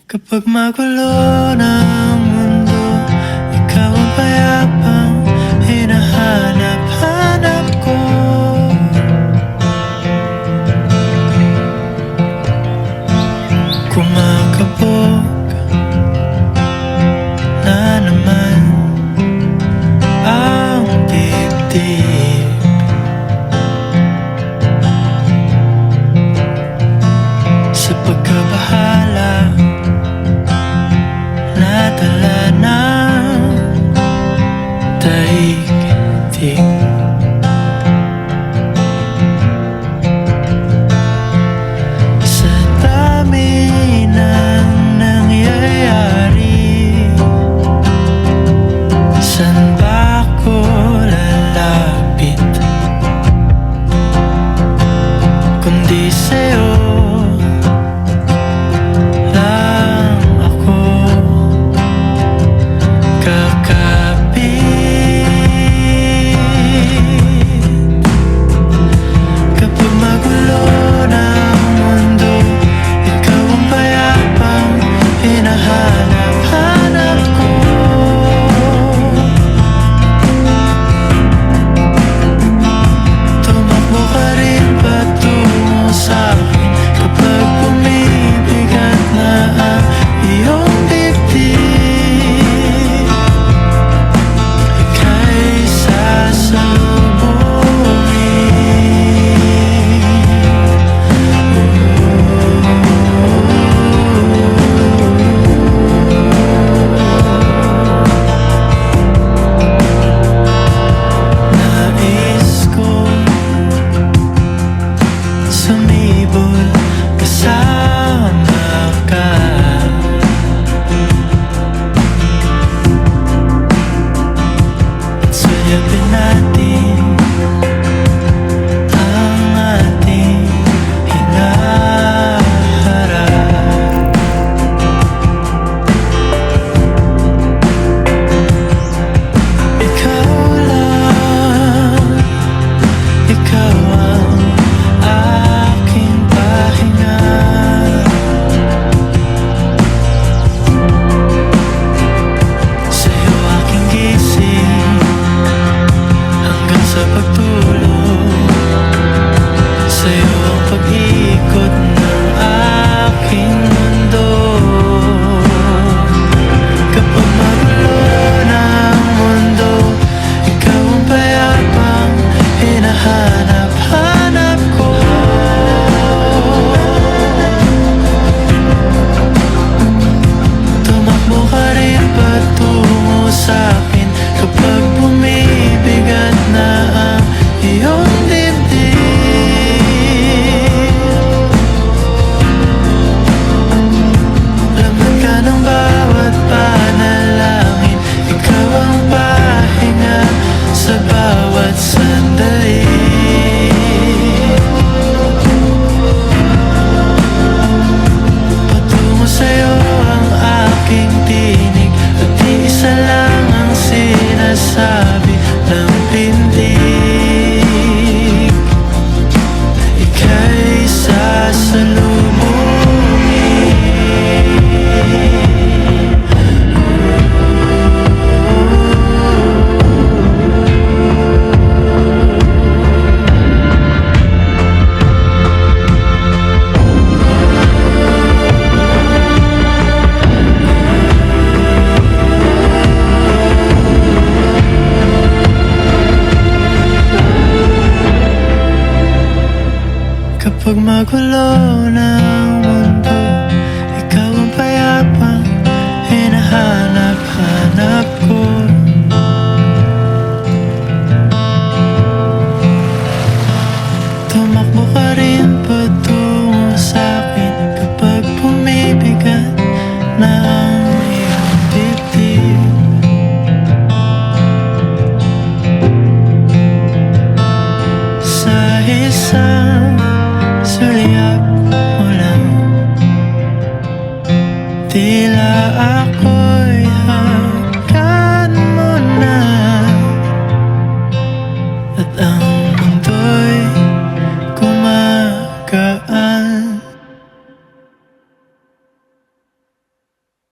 Kapag magulo ng mundo, ikaw ang payapang hinahanap-hanap ko. Kumakabog na naman ang dibdib. Sa pagkabahala nadala ng daigdig. Sa dami ng nangyayari, saan ba ako lalapit kundi sa'yo? Sayapin natin ang ating hinaharap. Ikaw lang, ikaw ang aking pahinga. Sa'yo aking gising sa pagtulog, sa'yo ang pag-ikot ng aking mundo. Kapag magulo ng mundo, ikaw ang payapang hinahanap-hanap ko. Tumakbo ka rin patungo sa'kin kapag bumibigat na ang iyong dibdib. Laman ka ng bawat panalangin, ikaw ang pahinga sa bawat sandali. Patungo sa'yo ang aking tinig, at isa lang ang sinasabi ng pindig. Ika'y sasalubungin. Kapag magulo ng mundo, ikaw ang payapang hinahanap-hanap ko. Tumakbo ka rin patungo sa'kin kapag bumibigat na ang iyong dibdib. Sa isang sulyap mo lang, tila ako